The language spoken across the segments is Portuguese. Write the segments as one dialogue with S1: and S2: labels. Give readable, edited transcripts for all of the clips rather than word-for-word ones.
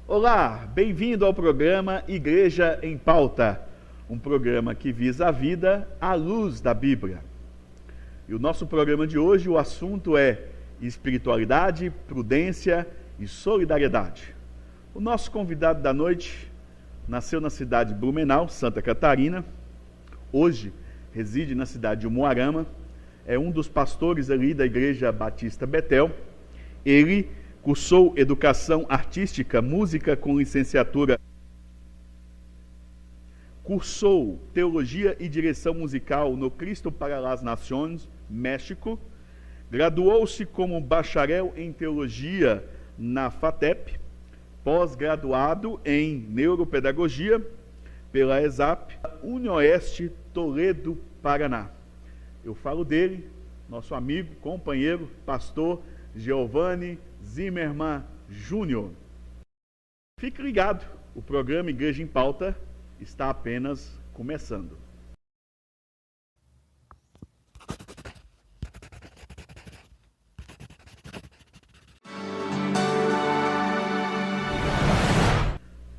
S1: Olá, bem-vindo ao programa Igreja em Pauta, um programa que visa a vida à luz da Bíblia. E o nosso programa de hoje, o assunto é espiritualidade, prudência e solidariedade. O nosso convidado da noite nasceu na cidade de Blumenau, Santa Catarina. Hoje reside na cidade de Umuarama. É um dos pastores ali da Igreja Batista Betel. Ele cursou Educação Artística, Música com licenciatura. Cursou Teologia e Direção Musical no Cristo para las Nações, México. Graduou-se como bacharel em Teologia na FATEP. Pós-graduado em Neuropedagogia pela ESAP, Unioeste, Toledo, Paraná. Eu falo dele, nosso amigo, companheiro, pastor Giovanni Zimmermann Júnior. Fique ligado, o programa Igreja em Pauta está apenas começando.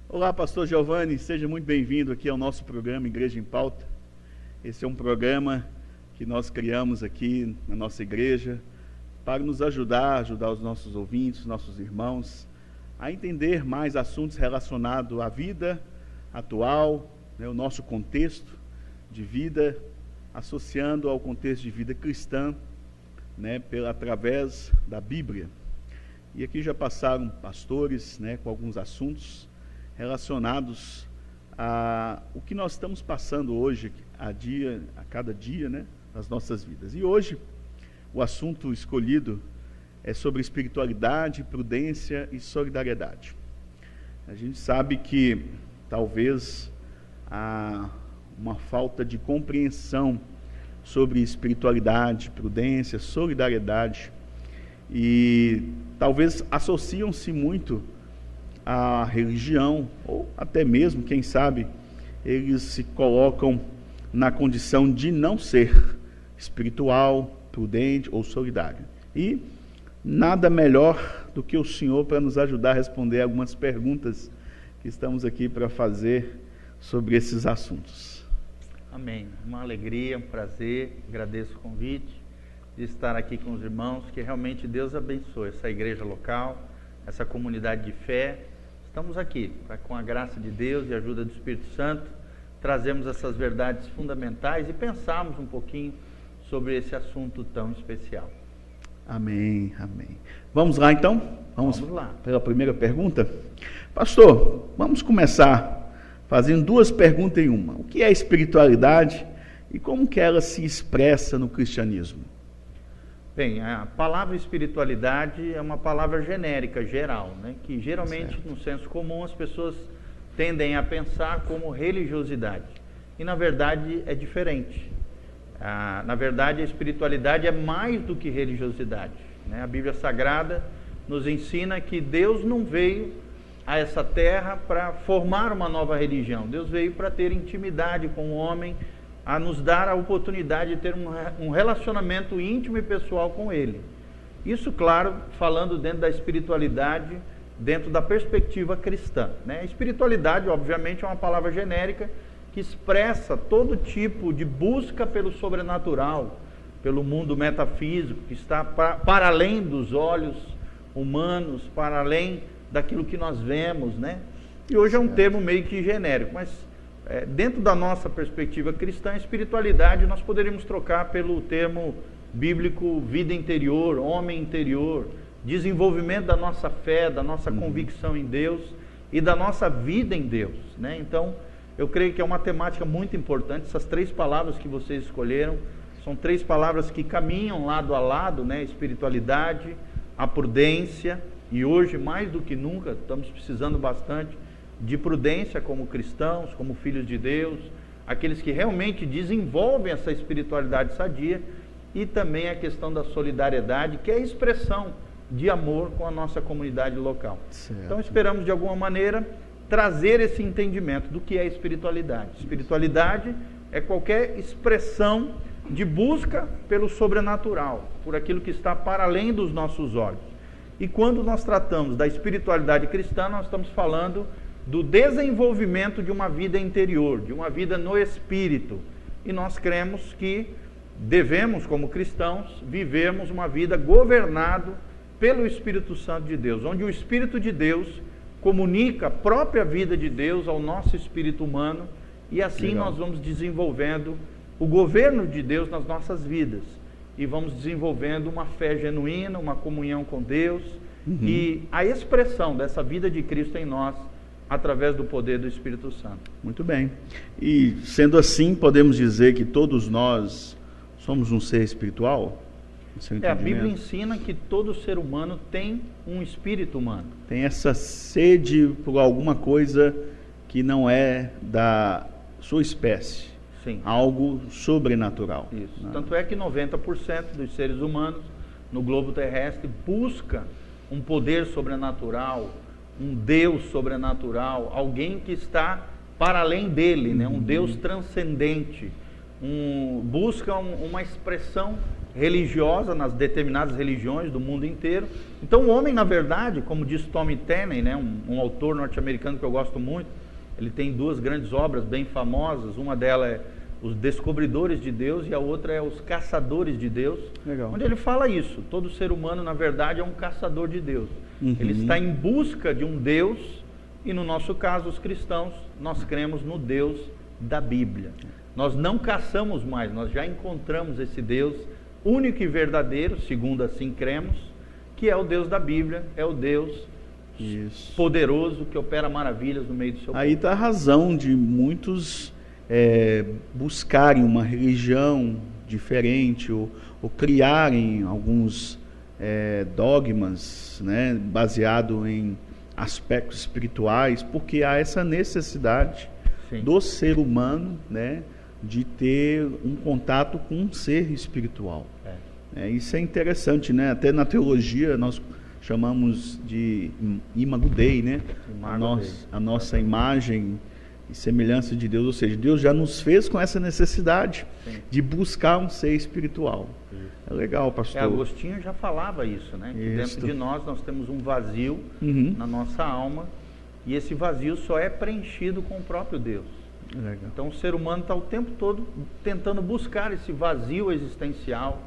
S1: Olá, pastor Giovanni, seja muito bem-vindo aqui ao nosso programa Igreja em Pauta. Esse é um programa que nós criamos aqui na nossa igreja para nos ajudar os nossos ouvintes, nossos irmãos, a entender mais assuntos relacionados à vida atual, o nosso contexto de vida, associando ao contexto de vida cristã, através da Bíblia. E aqui já passaram pastores, com alguns assuntos relacionados a o que nós estamos passando hoje, a cada dia, nas nossas vidas. E hoje, o assunto escolhido é sobre espiritualidade, prudência e solidariedade. A gente sabe que talvez há uma falta de compreensão sobre espiritualidade, prudência, solidariedade, e talvez associam-se muito à religião, ou até mesmo, quem sabe, eles se colocam na condição de não ser espiritual, prudente ou solidário. E nada melhor do que o Senhor para nos ajudar a responder algumas perguntas que estamos aqui para fazer sobre esses assuntos.
S2: Amém. Uma alegria, um prazer, agradeço o convite de estar aqui com os irmãos, que realmente Deus abençoe essa igreja local, essa comunidade de fé. Estamos aqui para, com a graça de Deus e a ajuda do Espírito Santo, trazemos essas verdades fundamentais e pensarmos um pouquinho sobre esse assunto tão especial.
S1: Amém, amém. Vamos lá então? Vamos
S2: lá.
S1: Pela primeira pergunta? Pastor, vamos começar fazendo duas perguntas em uma. O que é espiritualidade e como que ela se expressa no cristianismo?
S2: Bem, a palavra espiritualidade é uma palavra genérica, geral, que geralmente, no senso comum, as pessoas tendem a pensar como religiosidade. E, na verdade, é diferente. Na verdade, a espiritualidade é mais do que religiosidade. A Bíblia Sagrada nos ensina que Deus não veio a essa terra para formar uma nova religião. Deus veio para ter intimidade com o homem, a nos dar a oportunidade de ter um relacionamento íntimo e pessoal com Ele. Isso, claro, falando dentro da espiritualidade, dentro da perspectiva cristã. A espiritualidade, obviamente, é uma palavra genérica que expressa todo tipo de busca pelo sobrenatural, pelo mundo metafísico, que está para além dos olhos humanos, para além daquilo que nós vemos, E hoje é um termo meio que genérico, mas dentro da nossa perspectiva cristã, espiritualidade nós poderíamos trocar pelo termo bíblico vida interior, homem interior, desenvolvimento da nossa fé, da nossa convicção em Deus e da nossa vida em Deus, Então, eu creio que é uma temática muito importante. Essas três palavras que vocês escolheram são três palavras que caminham lado a lado, Espiritualidade, a prudência, e hoje mais do que nunca estamos precisando bastante de prudência como cristãos, como filhos de Deus, aqueles que realmente desenvolvem essa espiritualidade sadia, e também a questão da solidariedade, que é a expressão de amor com a nossa comunidade local. Certo. Então esperamos de alguma maneira trazer esse entendimento do que é espiritualidade. Espiritualidade é qualquer expressão de busca pelo sobrenatural, por aquilo que está para além dos nossos olhos. E quando nós tratamos da espiritualidade cristã, nós estamos falando do desenvolvimento de uma vida interior, de uma vida no Espírito. E nós cremos que devemos, como cristãos, vivermos uma vida governada pelo Espírito Santo de Deus, onde o Espírito de Deus comunica a própria vida de Deus ao nosso espírito humano, e assim nós vamos desenvolvendo o governo de Deus nas nossas vidas, e vamos desenvolvendo uma fé genuína, uma comunhão com Deus, e a expressão dessa vida de Cristo em nós, através do poder do Espírito Santo.
S1: Muito bem. E sendo assim, podemos dizer que todos nós somos um ser espiritual?
S2: A Bíblia ensina que todo ser humano tem um espírito humano.
S1: Tem essa sede por alguma coisa que não é da sua espécie.
S2: Sim.
S1: Algo sobrenatural.
S2: Isso. Né? Tanto é que 90% dos seres humanos no globo terrestre busca um poder sobrenatural, um Deus sobrenatural, alguém que está para além dele, né? Um Deus transcendente. Busca uma expressão religiosa nas determinadas religiões do mundo inteiro. Então o homem, na verdade, como diz Tommy Tenney, né, um autor norte-americano que eu gosto muito, ele tem duas grandes obras bem famosas, uma delas é Os Descobridores de Deus e a outra é Os Caçadores de Deus.
S1: Legal.
S2: Onde ele fala isso, todo ser humano, na verdade, é um caçador de Deus. Ele está em busca de um Deus, e no nosso caso, os cristãos, nós cremos no Deus da Bíblia. Nós não caçamos mais, nós já encontramos esse Deus único e verdadeiro, segundo assim cremos, que é o Deus da Bíblia, é o Deus poderoso que opera maravilhas no meio do seu povo.
S1: Aí está a razão de muitos buscarem uma religião diferente ou criarem alguns dogmas, né, baseado em aspectos espirituais, porque há essa necessidade do ser humano, né, de ter um contato com um ser espiritual. Isso é interessante, né? Até na teologia nós chamamos de imago Dei, né? A nossa imagem e semelhança de Deus, ou seja, Deus já nos fez com essa necessidade de buscar um ser espiritual. É legal, pastor.
S2: Agostinho já falava isso, né? Que dentro de nós temos um vazio na nossa alma, e esse vazio só é preenchido com o próprio Deus.
S1: Legal.
S2: Então o ser humano está o tempo todo tentando buscar esse vazio existencial,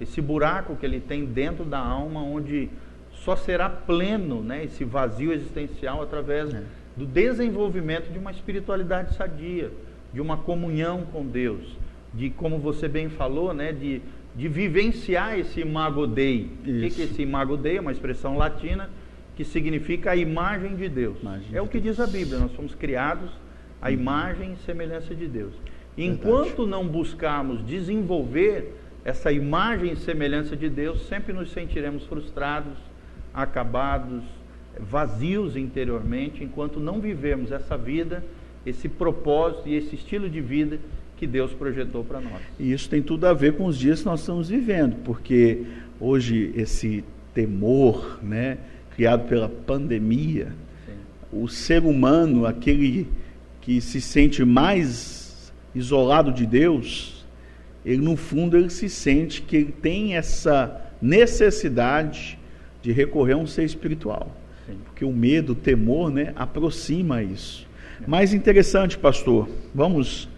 S2: esse buraco que ele tem dentro da alma, onde só será pleno, né, esse vazio existencial através do desenvolvimento de uma espiritualidade sadia, de uma comunhão com Deus, de, como você bem falou, né, de vivenciar esse imago Dei. O que é esse imago Dei? É uma expressão latina que significa a imagem de Deus. É o que diz a Bíblia, nós fomos criados à imagem e semelhança de Deus. E enquanto não buscarmos desenvolver essa imagem e semelhança de Deus, sempre nos sentiremos frustrados, acabados, vazios interiormente, enquanto não vivermos essa vida, esse propósito e esse estilo de vida que Deus projetou para nós.
S1: E isso tem tudo a ver com os dias que nós estamos vivendo, porque hoje esse temor, né, criado pela pandemia, o ser humano, aquele que se sente mais isolado de Deus, ele no fundo ele se sente que ele tem essa necessidade de recorrer a um ser espiritual. Porque o medo, o temor, né, aproxima isso. Mais interessante, pastor, nós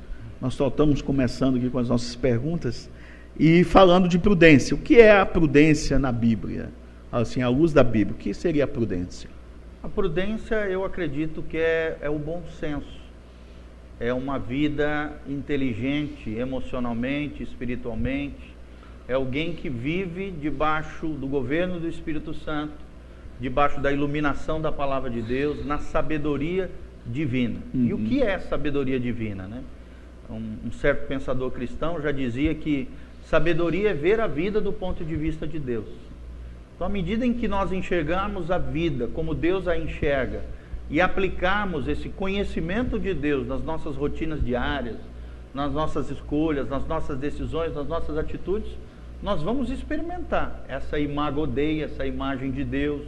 S1: só estamos começando aqui com as nossas perguntas e falando de prudência. O que é a prudência na Bíblia? Assim, à luz da Bíblia, o que seria a prudência?
S2: A prudência, eu acredito que é o bom senso. É uma vida inteligente, emocionalmente, espiritualmente. É alguém que vive debaixo do governo do Espírito Santo, debaixo da iluminação da palavra de Deus, na sabedoria divina. E o que é sabedoria divina, né? Um certo pensador cristão já dizia que sabedoria é ver a vida do ponto de vista de Deus. Então, à medida em que nós enxergarmos a vida como Deus a enxerga e aplicarmos esse conhecimento de Deus nas nossas rotinas diárias, nas nossas escolhas, nas nossas decisões, nas nossas atitudes, nós vamos experimentar essa imago Dei, essa imagem de Deus,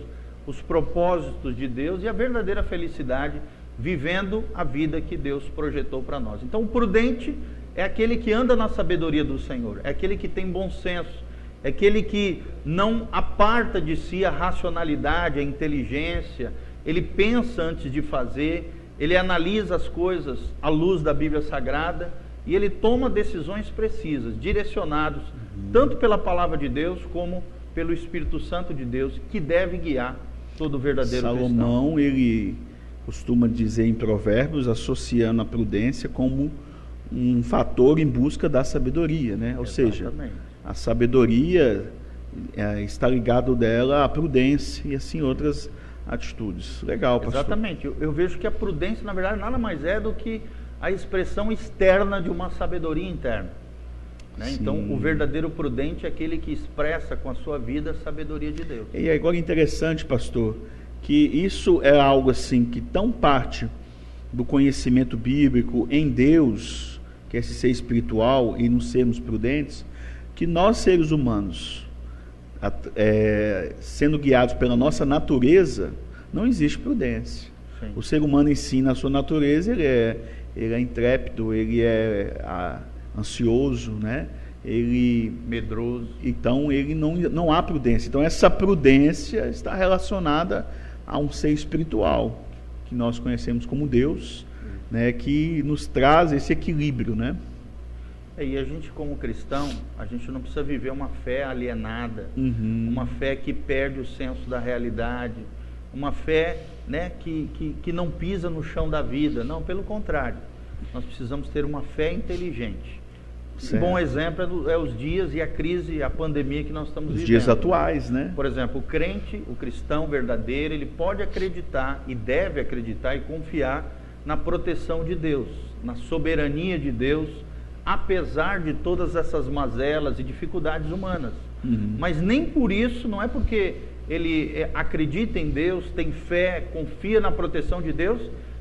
S2: os propósitos de Deus e a verdadeira felicidade vivendo a vida que Deus projetou para nós. Então, o prudente é aquele que anda na sabedoria do Senhor, é aquele que tem bom senso, é aquele que não aparta de si a racionalidade, a inteligência, ele pensa antes de fazer, ele analisa as coisas à luz da Bíblia Sagrada e ele toma decisões precisas, direcionados tanto pela Palavra de Deus como pelo Espírito Santo de Deus, que deve guiar todo verdadeiro cristão.
S1: Salomão, ele costuma dizer em Provérbios, associando a prudência como um fator em busca da sabedoria, né? Ou seja, a sabedoria está ligado dela à prudência e assim outras atitudes. Legal, pastor.
S2: Exatamente. Eu vejo que a prudência, na verdade, nada mais é do que a expressão externa de uma sabedoria interna, né? Então, o verdadeiro prudente é aquele que expressa com a sua vida a sabedoria de Deus.
S1: E agora interessante, pastor, que isso é algo assim que tão parte do conhecimento bíblico em Deus, que é esse ser espiritual e nos sermos prudentes, que nós seres humanos, sendo guiados pela nossa natureza, não existe prudência. Sim. O ser humano em si, na sua natureza, ele é intrépido, ele é ansioso, né? Ele
S2: medroso.
S1: Então ele não há prudência. Então essa prudência está relacionada a um ser espiritual que nós conhecemos como Deus, né? Que nos traz esse equilíbrio, né?
S2: E a gente, como cristão, a gente não precisa viver uma fé alienada, uma fé que perde o senso da realidade, uma fé, né, que não pisa no chão da vida. Não, pelo contrário, nós precisamos ter uma fé inteligente. Um bom exemplo é os dias e a crise, a pandemia que nós estamos vivendo. Os
S1: dias atuais, né?
S2: Por exemplo, o crente, o cristão verdadeiro, ele pode acreditar e deve acreditar e confiar na proteção de Deus, na soberania de Deus, apesar de todas essas mazelas e dificuldades humanas. Mas nem por isso, não é porque ele acredita em Deus, tem fé, confia na proteção de Deus,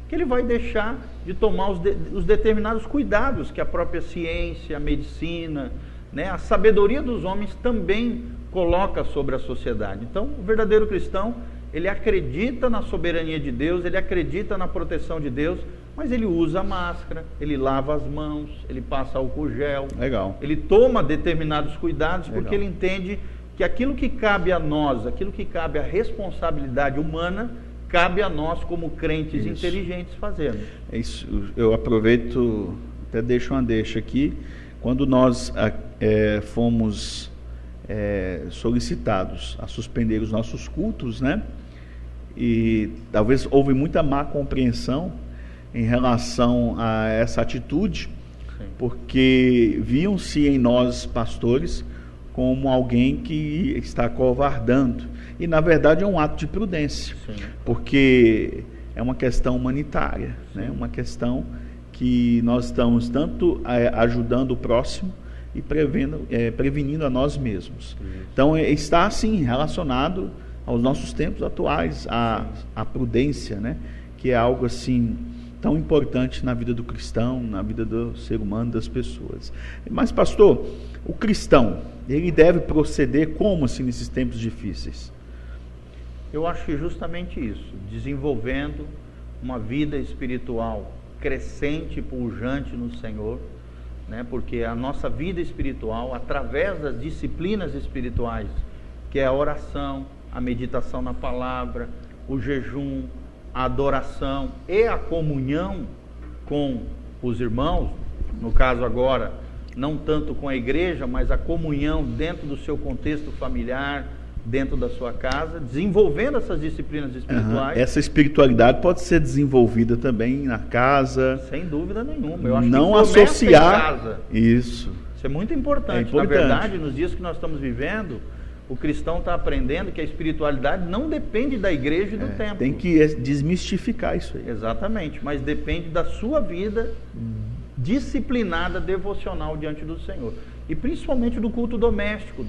S2: que ele vai deixar de tomar os determinados cuidados que a própria ciência, a medicina, né, a sabedoria dos homens também coloca sobre a sociedade. Então, o verdadeiro cristão, ele acredita na soberania de Deus, ele acredita na proteção de Deus, mas ele usa a máscara, ele lava as mãos, ele passa álcool gel.
S1: Legal.
S2: Ele toma determinados cuidados. Legal. Porque ele entende que aquilo que cabe a nós, aquilo que cabe à responsabilidade humana, cabe a nós como crentes inteligentes fazermos.
S1: Isso, eu aproveito, até deixo uma deixa aqui, quando nós fomos solicitados a suspender os nossos cultos, né? E talvez houve muita má compreensão em relação a essa atitude, sim, porque viam-se em nós, pastores, como alguém que está covardando. E, na verdade, é um ato de prudência, sim, porque é uma questão humanitária, né? Uma questão que nós estamos tanto ajudando o próximo e prevenindo a nós mesmos. Então, está, assim, relacionado aos nossos tempos atuais, a prudência, né? Que é algo, assim, tão importante na vida do cristão, na vida do ser humano, das pessoas. Mas, pastor, o cristão, ele deve proceder como, assim, nesses tempos difíceis?
S2: Eu acho que justamente isso, desenvolvendo uma vida espiritual crescente e pujante no Senhor, né? Porque a nossa vida espiritual, através das disciplinas espirituais, que é a oração, a meditação na palavra, o jejum, a adoração e a comunhão com os irmãos, no caso agora, não tanto com a igreja, mas a comunhão dentro do seu contexto familiar, dentro da sua casa, desenvolvendo essas disciplinas espirituais.
S1: Essa espiritualidade pode ser desenvolvida também na casa.
S2: Sem dúvida nenhuma. Eu acho
S1: não
S2: que
S1: associar
S2: em casa.
S1: Isso.
S2: Isso é muito importante. Na verdade, nos dias que nós estamos vivendo, o cristão está aprendendo que a espiritualidade não depende da igreja e do templo.
S1: Tem que desmistificar isso aí.
S2: Exatamente, mas depende da sua vida disciplinada, devocional diante do Senhor. E principalmente do culto doméstico,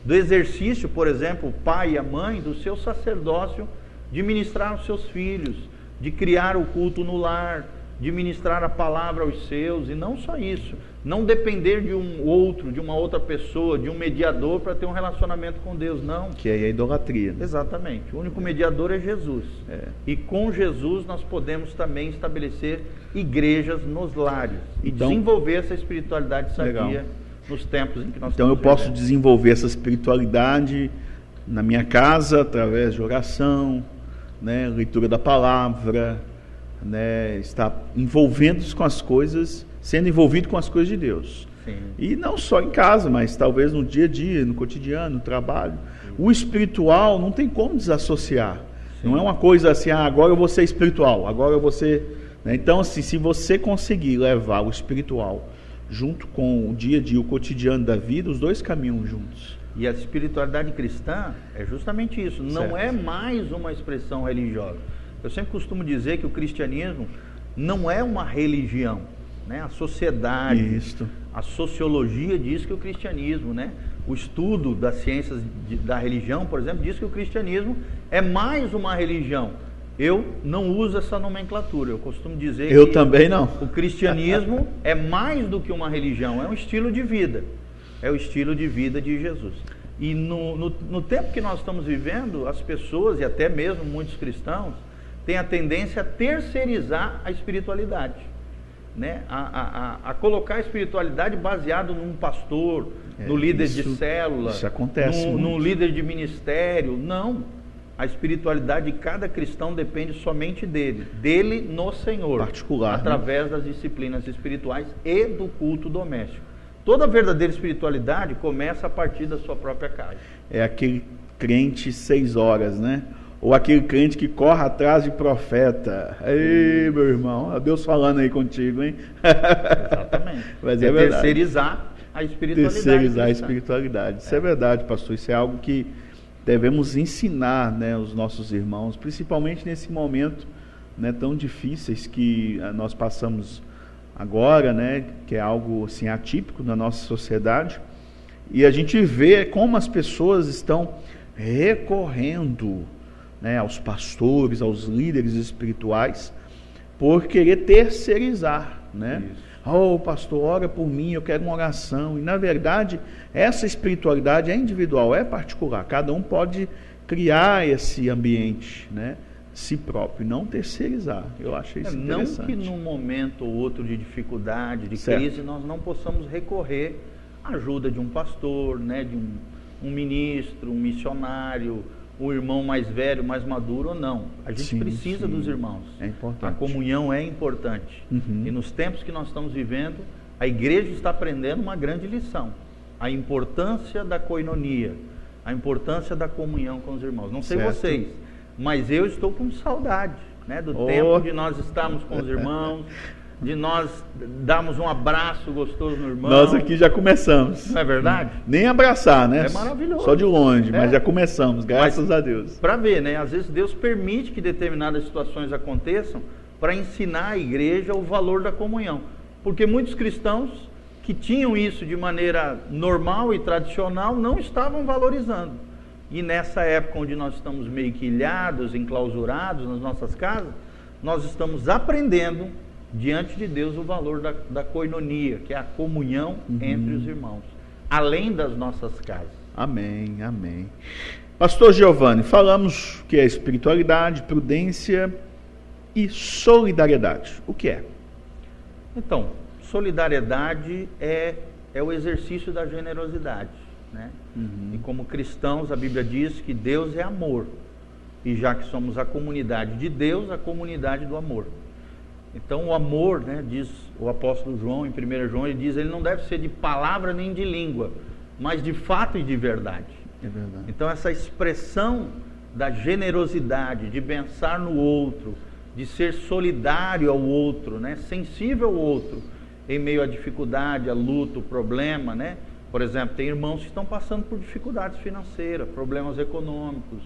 S2: do exercício, por exemplo, o pai e a mãe, do seu sacerdócio, de ministrar aos seus filhos, de criar o culto no lar, de ministrar a palavra aos seus, e não só isso, não depender de uma outra pessoa, de um mediador para ter um relacionamento com Deus, não.
S1: Que é a idolatria. Né?
S2: Exatamente, o único mediador é Jesus. E com Jesus nós podemos também estabelecer igrejas nos lares e desenvolver essa espiritualidade sadia nos tempos em que nós
S1: Então eu
S2: estamos
S1: posso
S2: vivendo.
S1: desenvolver essa espiritualidade na minha casa, através de oração, né, leitura da palavra, né, estar envolvendo com as coisas, sendo envolvido com as coisas de Deus.
S2: Sim.
S1: E não só em casa, mas talvez no dia a dia, no cotidiano, no trabalho. O espiritual não tem como desassociar.
S2: Sim.
S1: Não é uma coisa assim, agora eu vou ser espiritual, agora eu vou ser... Né? Então, assim, se você conseguir levar o espiritual junto com o dia a dia, o cotidiano da vida, os dois caminham juntos.
S2: E a espiritualidade cristã é justamente isso, não
S1: Certo.
S2: é mais uma expressão religiosa. Eu sempre costumo dizer que o cristianismo não é uma religião, né? A sociedade,
S1: Isso.
S2: a sociologia diz que o cristianismo, né? O estudo das ciências da religião, por exemplo, diz que o cristianismo é mais uma religião. Eu não uso essa nomenclatura, eu costumo dizer
S1: Eu
S2: que
S1: também não.
S2: o cristianismo é mais do que uma religião, é um estilo de vida. É o estilo de vida de Jesus. E no tempo que nós estamos vivendo, as pessoas, e até mesmo muitos cristãos, têm a tendência a terceirizar a espiritualidade, né? A colocar a espiritualidade baseado num pastor, no líder de célula,
S1: isso acontece
S2: num líder de ministério. Não. A espiritualidade de cada cristão depende somente dele no Senhor,
S1: particular,
S2: através das disciplinas espirituais e do culto doméstico. Toda verdadeira espiritualidade começa a partir da sua própria casa.
S1: É aquele crente 6 horas, né? Ou aquele crente que corre atrás de profeta. Ei, meu irmão, Deus falando aí contigo, hein?
S2: Exatamente.
S1: Mas é verdade.
S2: Terceirizar a espiritualidade.
S1: Terceirizar a
S2: cristã.
S1: espiritualidade. Isso é verdade, pastor. Isso é algo que devemos ensinar, né, os nossos irmãos, principalmente nesse momento, né, tão difíceis que nós passamos agora, né, que é algo assim atípico na nossa sociedade, e a gente vê como as pessoas estão recorrendo, né, aos pastores, aos líderes espirituais, por querer terceirizar, né? Oh, pastor, ora por mim, eu quero uma oração. E na verdade, essa espiritualidade é individual, é particular. Cada um pode criar esse ambiente, né, si próprio, e não terceirizar. Eu acho isso interessante.
S2: Não que num momento ou outro de dificuldade, de
S1: Certo.
S2: crise, nós não possamos recorrer à ajuda de um pastor, né, de um ministro, um missionário, um irmão mais velho, mais maduro ou não. A gente
S1: Sim,
S2: precisa
S1: sim.
S2: dos irmãos.
S1: É importante.
S2: A comunhão é importante.
S1: Uhum.
S2: E nos tempos que nós estamos vivendo, a igreja está aprendendo uma grande lição. A importância da koinonia, a importância da comunhão com os irmãos. Não sei
S1: Certo.
S2: vocês, mas eu estou com saudade, né, do tempo de nós estarmos com os irmãos, de nós darmos um abraço gostoso no irmão.
S1: Nós aqui já começamos.
S2: Não é verdade?
S1: Nem abraçar, né?
S2: É maravilhoso.
S1: Só de longe, mas
S2: É.
S1: já começamos, graças a Deus.
S2: Para ver, né? Às vezes Deus permite que determinadas situações aconteçam para ensinar à igreja o valor da comunhão. Porque muitos cristãos que tinham isso de maneira normal e tradicional não estavam valorizando. E nessa época onde nós estamos meio que ilhados, enclausurados nas nossas casas, nós estamos aprendendo diante de Deus o valor da koinonia, que é a comunhão entre os irmãos, além das nossas casas.
S1: Amém, amém. Pastor Giovanni, falamos que é espiritualidade, prudência e solidariedade. O que é?
S2: Então, solidariedade é o exercício da generosidade, né? E como cristãos, a Bíblia diz que Deus é amor. E já que somos a comunidade de Deus, a comunidade do amor. Então o amor, né, diz o apóstolo João, em 1 João, ele diz, ele não deve ser de palavra nem de língua, mas de fato e de verdade.
S1: É verdade.
S2: Então essa expressão da generosidade, de pensar no outro, de ser solidário ao outro, né, sensível ao outro, em meio à dificuldade, à luta, ao problema, né? Por exemplo, tem irmãos que estão passando por dificuldades financeiras, problemas econômicos,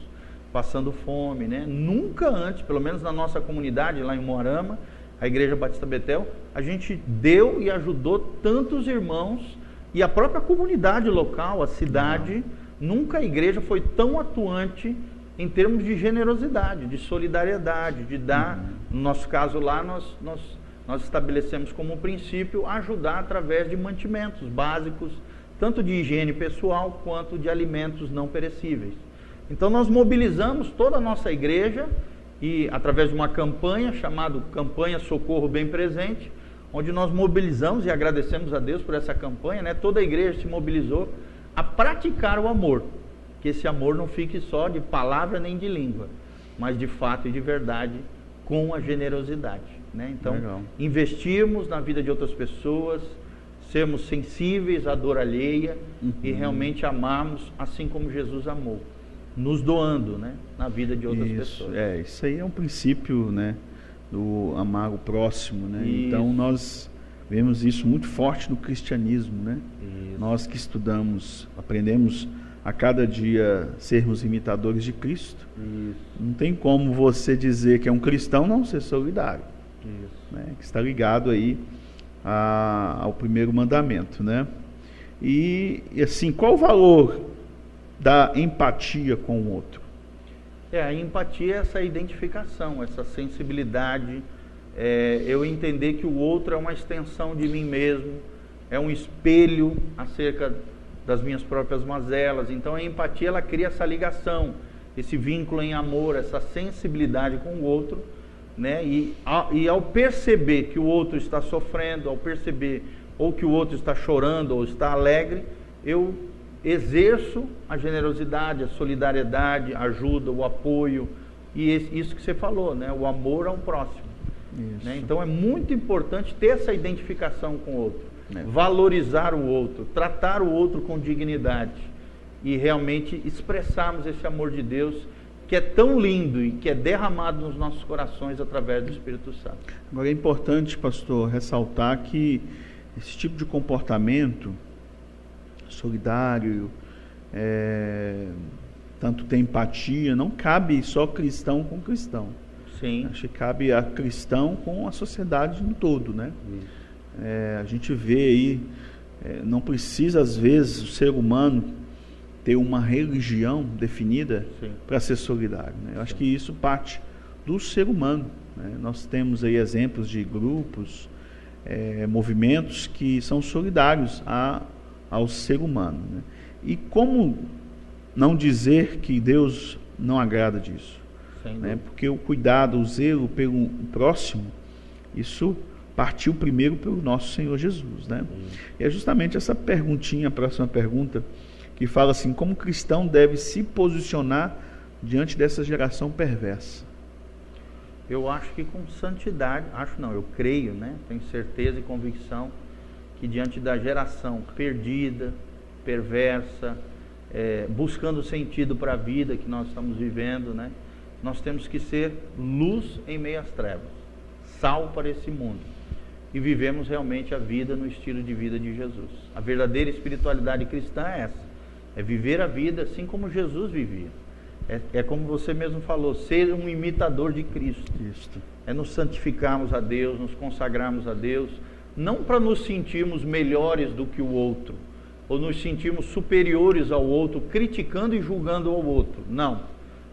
S2: passando fome, né? Nunca antes, pelo menos na nossa comunidade lá em Moarama, a Igreja Batista Betel, a gente deu e ajudou tantos irmãos e a própria comunidade local, a cidade, nunca a igreja foi tão atuante em termos de generosidade, de solidariedade, de dar, no nosso caso lá, nós estabelecemos como princípio ajudar através de mantimentos básicos, tanto de higiene pessoal quanto de alimentos não perecíveis. Então nós mobilizamos toda a nossa igreja e através de uma campanha chamada Campanha Socorro Bem Presente, onde nós mobilizamos e agradecemos a Deus por essa campanha, né? Toda a igreja se mobilizou a praticar o amor, que esse amor não fique só de palavra nem de língua, mas de fato e de verdade, com a generosidade, né? Então, legal. Investirmos na vida de outras pessoas, sermos sensíveis à dor alheia e realmente amarmos assim como Jesus amou, nos doando, né, na vida de outras pessoas.
S1: Isso aí é um princípio, né, do amar o próximo, né? Então nós vemos isso muito forte no cristianismo, né? Nós que estudamos, aprendemos a cada dia sermos imitadores de Cristo. Não tem como você dizer que é um cristão não ser solidário, né? Que está ligado aí ao primeiro mandamento, né? E assim, qual o valor da empatia com o outro?
S2: A empatia é essa identificação, essa sensibilidade, eu entender que o outro é uma extensão de mim mesmo, é um espelho acerca das minhas próprias mazelas. Então a empatia, ela cria essa ligação, esse vínculo em amor, essa sensibilidade com o outro, né? E ao perceber que o outro está sofrendo, ao perceber ou que o outro está chorando ou está alegre, eu exerço a generosidade, a solidariedade, a ajuda, o apoio, e isso que você falou, né? O amor ao próximo, né? Então é muito importante ter essa identificação com o outro, valorizar o outro, tratar o outro com dignidade e realmente expressarmos esse amor de Deus, que é tão lindo e que é derramado nos nossos corações através do Espírito Santo.
S1: Agora é importante, pastor, ressaltar que esse tipo de comportamento solidário, tanto tem empatia, não cabe só cristão com cristão.
S2: Sim.
S1: Acho que cabe a cristão com a sociedade no todo, né? A gente vê aí, não precisa às vezes o ser humano ter uma religião definida para ser solidário, né? Eu acho que isso parte do ser humano, né? Nós temos aí exemplos de grupos, movimentos que são solidários ao ser humano, né? E como não dizer que Deus não agrada disso, né? Porque o cuidado, o zelo pelo próximo, isso partiu primeiro pelo nosso Senhor Jesus, né? E é justamente essa perguntinha, a próxima pergunta, que fala assim: como o cristão deve se posicionar diante dessa geração perversa?
S2: Eu acho que com santidade, eu creio, né? Tenho certeza e convicção que diante da geração perdida, perversa, buscando sentido para a vida que nós estamos vivendo, né? Nós temos que ser luz em meio às trevas, sal para esse mundo, e vivemos realmente a vida no estilo de vida de Jesus. A verdadeira espiritualidade cristã é essa, é viver a vida assim como Jesus vivia. É como você mesmo falou, ser um imitador de Cristo. É nos santificarmos a Deus, nos consagrarmos a Deus, não para nos sentirmos melhores do que o outro, ou nos sentirmos superiores ao outro, criticando e julgando ao outro. Não.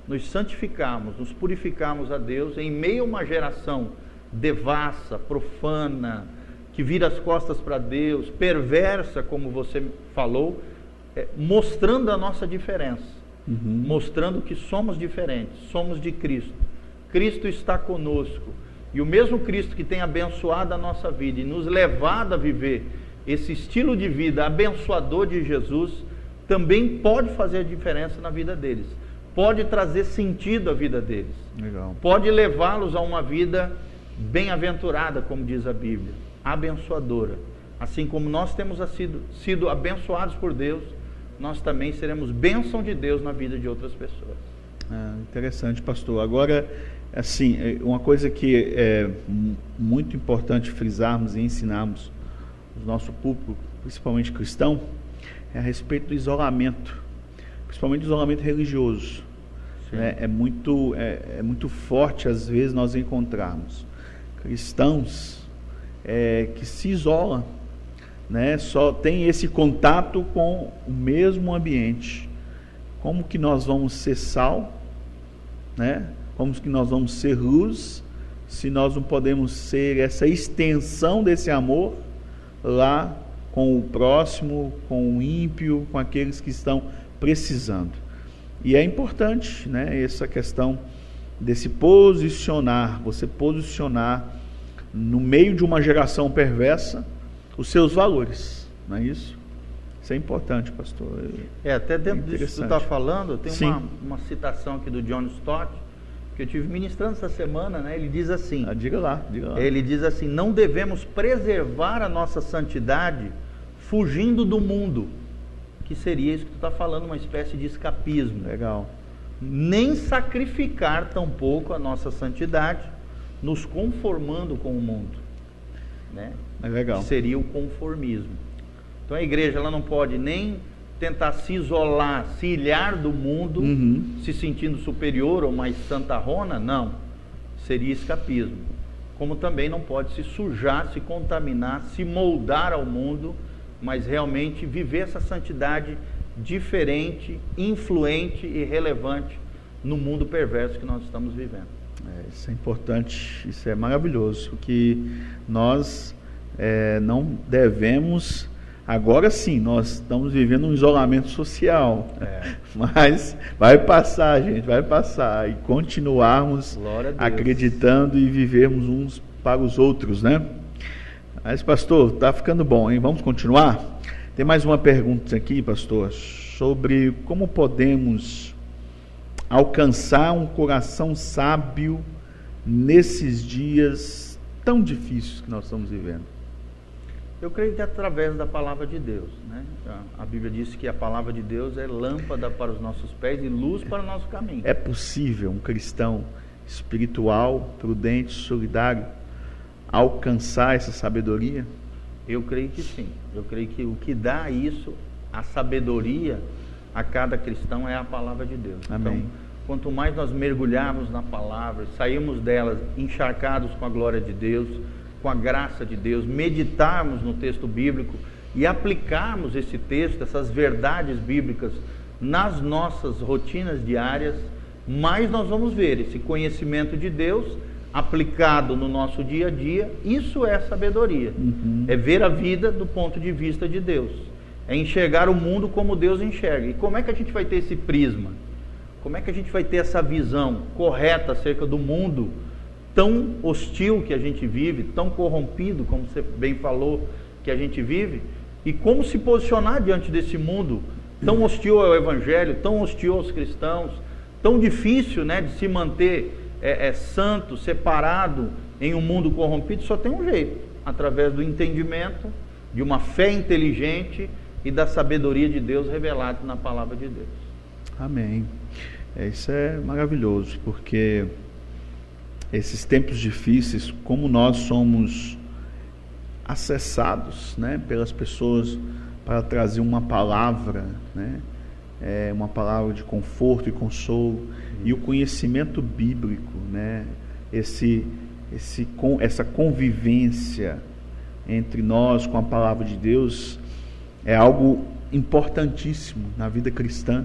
S2: Nos santificarmos, nos purificarmos a Deus em meio a uma geração devassa, profana, que vira as costas para Deus, perversa, como você falou, mostrando a nossa diferença. Mostrando que somos diferentes, somos de Cristo. Cristo está conosco, e o mesmo Cristo que tem abençoado a nossa vida e nos levado a viver esse estilo de vida abençoador de Jesus, também pode fazer a diferença na vida deles, pode trazer sentido à vida deles.
S1: Legal.
S2: Pode levá-los a uma vida bem-aventurada, como diz a Bíblia, abençoadora. Assim como nós temos sido abençoados por Deus, nós também seremos bênção de Deus na vida de outras pessoas.
S1: Interessante, pastor. Agora, assim, uma coisa que é muito importante frisarmos e ensinarmos o nosso público, principalmente cristão, é a respeito do isolamento, principalmente do isolamento religioso. É muito forte, às vezes, nós encontrarmos cristãos que se isolam, né? Só tem esse contato com o mesmo ambiente. Como que nós vamos ser sal, né? Como que nós vamos ser luz, se nós não podemos ser essa extensão desse amor lá com o próximo, com o ímpio, com aqueles que estão precisando? E é importante, né, essa questão desse posicionar, você posicionar no meio de uma geração perversa, os seus valores, não é isso? Isso é importante, pastor.
S2: Até dentro disso que você está falando, tem uma citação aqui do John Stott, que eu tive ministrando essa semana, né? Ele diz assim,
S1: diga lá.
S2: Ele diz assim: não devemos preservar a nossa santidade fugindo do mundo, que seria isso que tu está falando, uma espécie de escapismo.
S1: Legal.
S2: Nem sacrificar tampouco a nossa santidade, nos conformando com o mundo, né?
S1: É legal.
S2: Que seria o conformismo. Então a igreja, ela não pode nem tentar se isolar, se ilhar do mundo, se sentindo superior ou mais santarrona, não. Seria escapismo. Como também não pode se sujar, se contaminar, se moldar ao mundo, mas realmente viver essa santidade diferente, influente e relevante no mundo perverso que nós estamos vivendo.
S1: Isso é importante, isso é maravilhoso, que nós não devemos. Agora sim, nós estamos vivendo um isolamento social, mas vai passar, gente, vai passar, e continuarmos acreditando e vivermos uns para os outros, né? Mas, pastor, está ficando bom, hein? Vamos continuar? Tem mais uma pergunta aqui, pastor, sobre como podemos alcançar um coração sábio nesses dias tão difíceis que nós estamos vivendo.
S2: Eu creio que é através da palavra de Deus, né? A Bíblia diz que a palavra de Deus é lâmpada para os nossos pés e luz para o nosso caminho.
S1: É possível um cristão espiritual, prudente, solidário, alcançar essa sabedoria?
S2: Eu creio que sim. Eu creio que o que dá isso, a sabedoria a cada cristão, é a palavra de Deus.
S1: Amém.
S2: Então, quanto mais nós mergulharmos na palavra, sairmos delas encharcados com a glória de Deus, com a graça de Deus, meditarmos no texto bíblico e aplicarmos esse texto, essas verdades bíblicas nas nossas rotinas diárias, mais nós vamos ver esse conhecimento de Deus aplicado no nosso dia a dia. Isso é sabedoria. É ver a vida do ponto de vista de Deus, é enxergar o mundo como Deus enxerga. E como é que a gente vai ter esse prisma? Como é que a gente vai ter essa visão correta acerca do mundo tão hostil que a gente vive, tão corrompido, como você bem falou, que a gente vive, e como se posicionar diante desse mundo tão hostil ao Evangelho, tão hostil aos cristãos, tão difícil, né, de se manter santo, separado em um mundo corrompido? Só tem um jeito: através do entendimento, de uma fé inteligente e da sabedoria de Deus revelada na palavra de Deus.
S1: Amém. Isso é maravilhoso, porque esses tempos difíceis, como nós somos acessados, né, pelas pessoas para trazer uma palavra, né, uma palavra de conforto e consolo, e o conhecimento bíblico, né, essa convivência entre nós com a palavra de Deus é algo importantíssimo na vida cristã,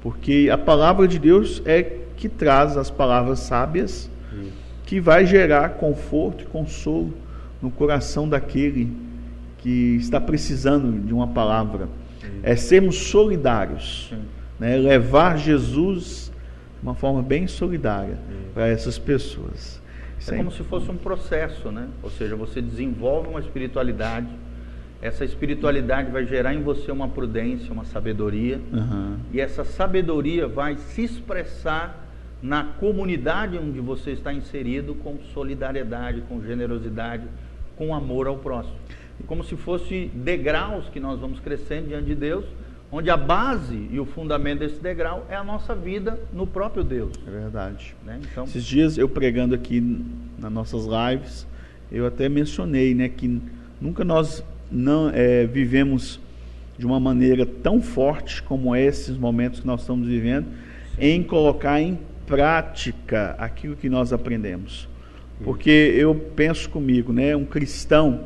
S1: porque a palavra de Deus é que traz as palavras sábias, que vai gerar conforto e consolo no coração daquele que está precisando de uma palavra. É sermos solidários, né? Levar Jesus de uma forma bem solidária para essas pessoas.
S2: É como se fosse um processo, né? Ou seja, você desenvolve uma espiritualidade, essa espiritualidade vai gerar em você uma prudência, uma sabedoria, e essa sabedoria vai se expressar na comunidade onde você está inserido, com solidariedade, com generosidade, com amor ao próximo. Como se fosse degraus que nós vamos crescendo diante de Deus, onde a base e o fundamento desse degrau é a nossa vida no próprio Deus.
S1: É verdade.
S2: Né? Então,
S1: esses dias eu pregando aqui nas nossas lives, eu até mencionei, né, que nunca nós não vivemos de uma maneira tão forte como esses momentos que nós estamos vivendo, em colocar em prática aquilo que nós aprendemos. Porque eu penso comigo, né, um cristão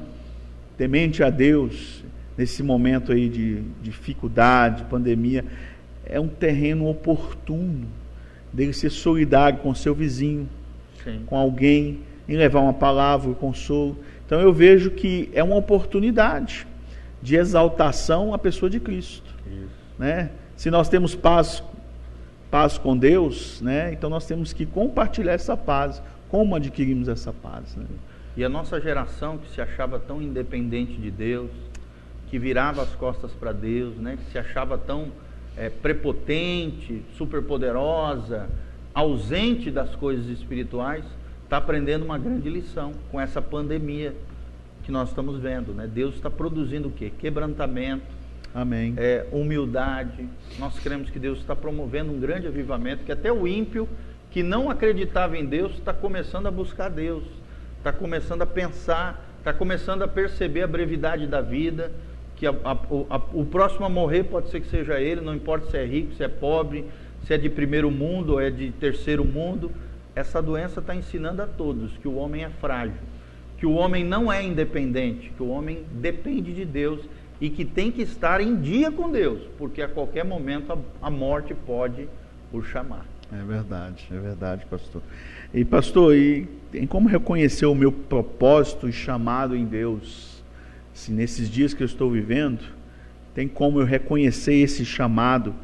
S1: temente a Deus nesse momento aí de dificuldade, pandemia, é um terreno oportuno dele ser solidário com seu vizinho, com alguém, em levar uma palavra, um consolo. Então eu vejo que é uma oportunidade de exaltação à pessoa de Cristo, né? Se nós temos paz com Deus, né? Então nós temos que compartilhar essa paz. Como adquirimos essa paz, né?
S2: E a nossa geração que se achava tão independente de Deus, que virava as costas para Deus, né? Que se achava tão prepotente, superpoderosa, ausente das coisas espirituais, está aprendendo uma grande lição com essa pandemia que nós estamos vendo, né? Deus está produzindo o quê? Quebrantamento,
S1: Amém.
S2: Humildade. Nós cremos que Deus está promovendo um grande avivamento, que até o ímpio que não acreditava em Deus está começando a buscar Deus, está começando a pensar, está começando a perceber a brevidade da vida, que o próximo a morrer pode ser que seja ele, não importa se é rico, se é pobre, se é de primeiro mundo ou é de terceiro mundo. Essa doença está ensinando a todos que o homem é frágil, que o homem não é independente, que o homem depende de Deus e que tem que estar em dia com Deus, porque a qualquer momento a morte pode o chamar.
S1: É verdade, pastor. E pastor, tem como reconhecer o meu propósito e chamado em Deus? Se nesses dias que eu estou vivendo, tem como eu reconhecer esse chamado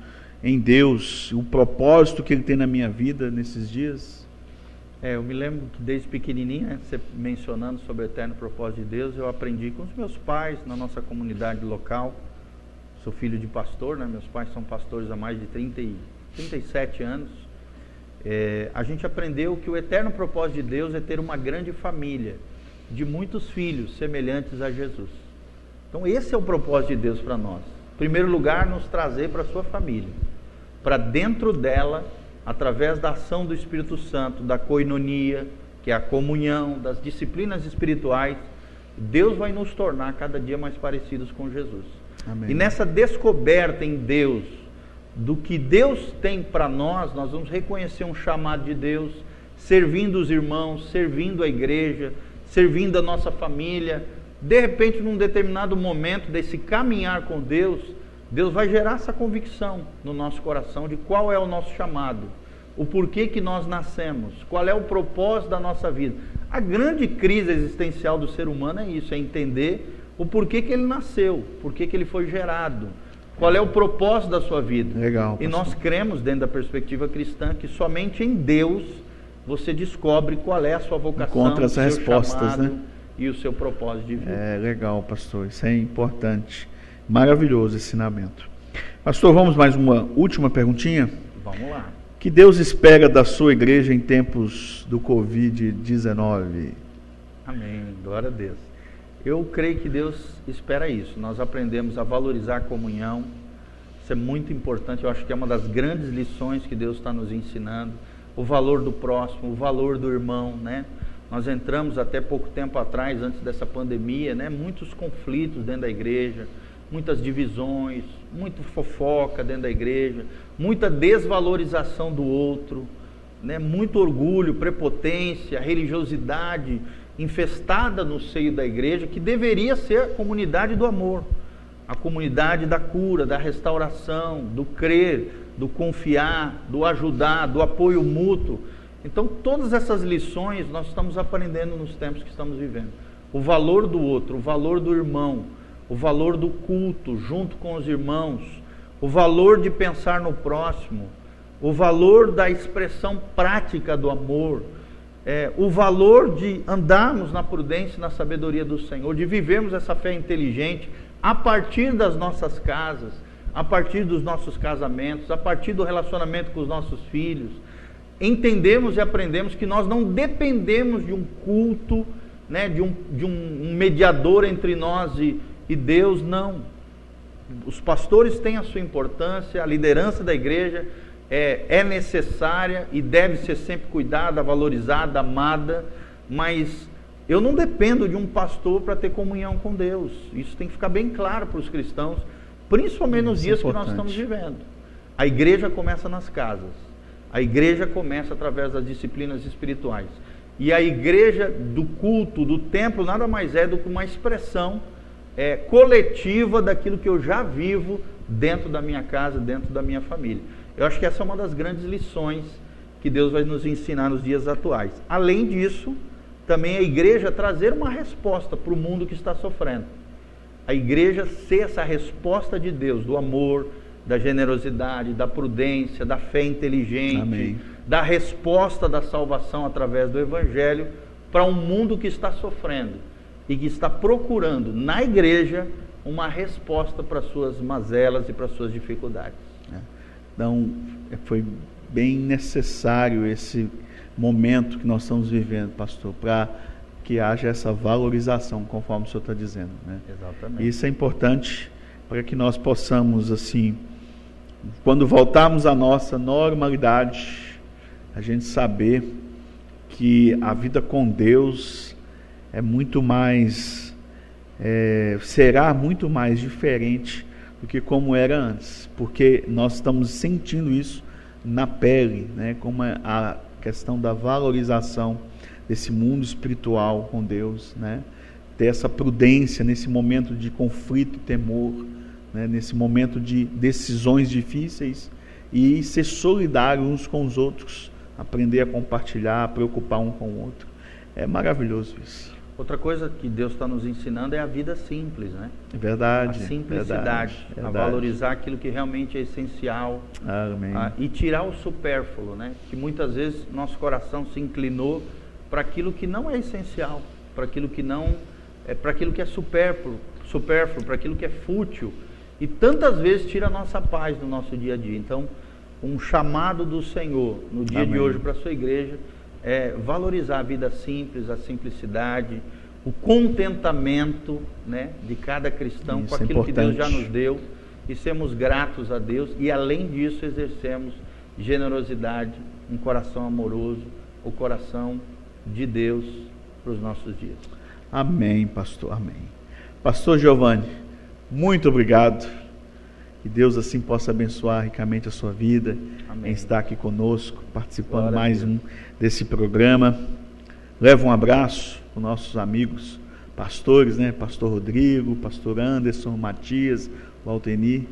S1: em Deus, o propósito que Ele tem na minha vida nesses dias?
S2: Eu me lembro que desde pequenininho, né, você mencionando sobre o eterno propósito de Deus, eu aprendi com os meus pais, na nossa comunidade local. Sou filho de pastor, né, meus pais são pastores há mais de 37 anos. A gente aprendeu que o eterno propósito de Deus é ter uma grande família, de muitos filhos semelhantes a Jesus. Então esse é o propósito de Deus para nós. Em primeiro lugar, nos trazer para a sua família, para dentro dela, através da ação do Espírito Santo, da koinonia, que é a comunhão, das disciplinas espirituais, Deus vai nos tornar cada dia mais parecidos com Jesus.
S1: Amém.
S2: E nessa descoberta em Deus, do que Deus tem para nós vamos reconhecer um chamado de Deus, servindo os irmãos, servindo a igreja, servindo a nossa família. De repente, num determinado momento desse caminhar com Deus, Deus vai gerar essa convicção no nosso coração de qual é o nosso chamado, o porquê que nós nascemos, qual é o propósito da nossa vida. A grande crise existencial do ser humano é isso, é entender o porquê que ele nasceu, porquê que ele foi gerado, qual é o propósito da sua vida.
S1: Legal,
S2: e nós cremos, dentro da perspectiva cristã, que somente em Deus você descobre qual é a sua vocação,
S1: encontra essas respostas,
S2: chamado,
S1: né?
S2: E o seu propósito de vida.
S1: Legal, pastor, isso é importante. Maravilhoso esse ensinamento. Pastor, vamos mais uma última perguntinha?
S2: Vamos lá.
S1: Que Deus espera da sua igreja em tempos do Covid-19?
S2: Amém, glória a Deus. Eu creio que Deus espera isso. Nós aprendemos a valorizar a comunhão. Isso é muito importante. Eu acho que é uma das grandes lições que Deus está nos ensinando. O valor do próximo, o valor do irmão, né? Nós entramos até pouco tempo atrás, antes dessa pandemia, né? Muitos conflitos dentro da igreja, muitas divisões, muito fofoca dentro da igreja, muita desvalorização do outro, né? Muito orgulho, prepotência, religiosidade infestada no seio da igreja, que deveria ser a comunidade do amor, a comunidade da cura, da restauração, do crer, do confiar, do ajudar, do apoio mútuo. Então todas essas lições nós estamos aprendendo nos tempos que estamos vivendo. O valor do outro, o valor do irmão, o valor do culto junto com os irmãos, o valor de pensar no próximo, o valor da expressão prática do amor, o valor de andarmos na prudência e na sabedoria do Senhor, de vivermos essa fé inteligente a partir das nossas casas, a partir dos nossos casamentos, a partir do relacionamento com os nossos filhos. Entendemos e aprendemos que nós não dependemos de um culto, né, de um mediador entre nós e Deus, não. Os pastores têm a sua importância, a liderança da igreja é necessária e deve ser sempre cuidada, valorizada, amada, mas eu não dependo de um pastor para ter comunhão com Deus. Isso tem que ficar bem claro para os cristãos, principalmente nos dias que nós estamos vivendo. A igreja começa nas casas, a igreja começa através das disciplinas espirituais, e a igreja do culto, do templo, nada mais é do que uma expressão coletiva daquilo que eu já vivo dentro da minha casa, dentro da minha família. Eu acho que essa é uma das grandes lições que Deus vai nos ensinar nos dias atuais. Além disso, também a igreja trazer uma resposta para o mundo que está sofrendo. A igreja ser essa resposta de Deus, do amor, da generosidade, da prudência, da fé inteligente,
S1: Amém.
S2: da resposta da salvação através do Evangelho para um mundo que está sofrendo e que está procurando na igreja uma resposta para suas mazelas e para suas dificuldades.
S1: Então, foi bem necessário esse momento que nós estamos vivendo, pastor, para que haja essa valorização, conforme o senhor está dizendo, né?
S2: Exatamente.
S1: Isso é importante para que nós possamos, assim, quando voltarmos à nossa normalidade, a gente saber que a vida com Deus é muito mais, será muito mais diferente do que como era antes, porque nós estamos sentindo isso na pele, né? Como a questão da valorização desse mundo espiritual com Deus, né? Ter essa prudência nesse momento de conflito e temor, né? Nesse momento de decisões difíceis, e ser solidário uns com os outros, aprender a compartilhar, a preocupar um com o outro. É maravilhoso isso.
S2: Outra coisa que Deus está nos ensinando é a vida simples, né?
S1: É verdade.
S2: A simplicidade,
S1: verdade.
S2: A valorizar aquilo que realmente é essencial.
S1: Amém.
S2: E tirar o supérfluo, né? Que muitas vezes nosso coração se inclinou para aquilo que não é essencial, para aquilo que não para aquilo que é supérfluo, para aquilo que é fútil, e tantas vezes tira a nossa paz do nosso dia a dia. Então, um chamado do Senhor no dia
S1: Amém.
S2: de hoje para a sua igreja é valorizar a vida simples, a simplicidade, o contentamento, né, de cada cristão. Isso, com aquilo que Deus já nos deu, e sermos gratos a Deus, e além disso exercemos generosidade, um coração amoroso, o coração de Deus para os nossos dias.
S1: Amém, pastor, amém. Pastor Giovanni, muito obrigado. Que Deus assim possa abençoar ricamente a sua vida, amém, em estar aqui conosco, participando Glória mais um desse programa. Leva um abraço para os nossos amigos pastores, né? Pastor Rodrigo, pastor Anderson, Matias, Valtenir,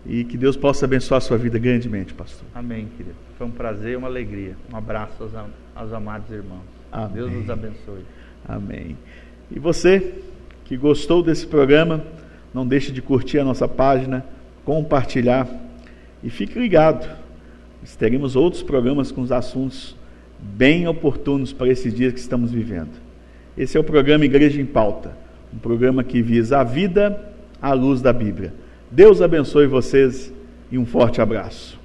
S1: e que Deus possa abençoar a sua vida grandemente, pastor.
S2: Amém, querido. Foi um prazer e uma alegria. Um abraço aos amados irmãos. Amém. Deus nos abençoe.
S1: Amém. E você que gostou desse programa, não deixe de curtir a nossa página, compartilhar, e fique ligado. Teremos outros programas com os assuntos bem oportunos para esses dias que estamos vivendo. Esse é o programa Igreja em Pauta, um programa que visa a vida à luz da Bíblia. Deus abençoe vocês e um forte abraço.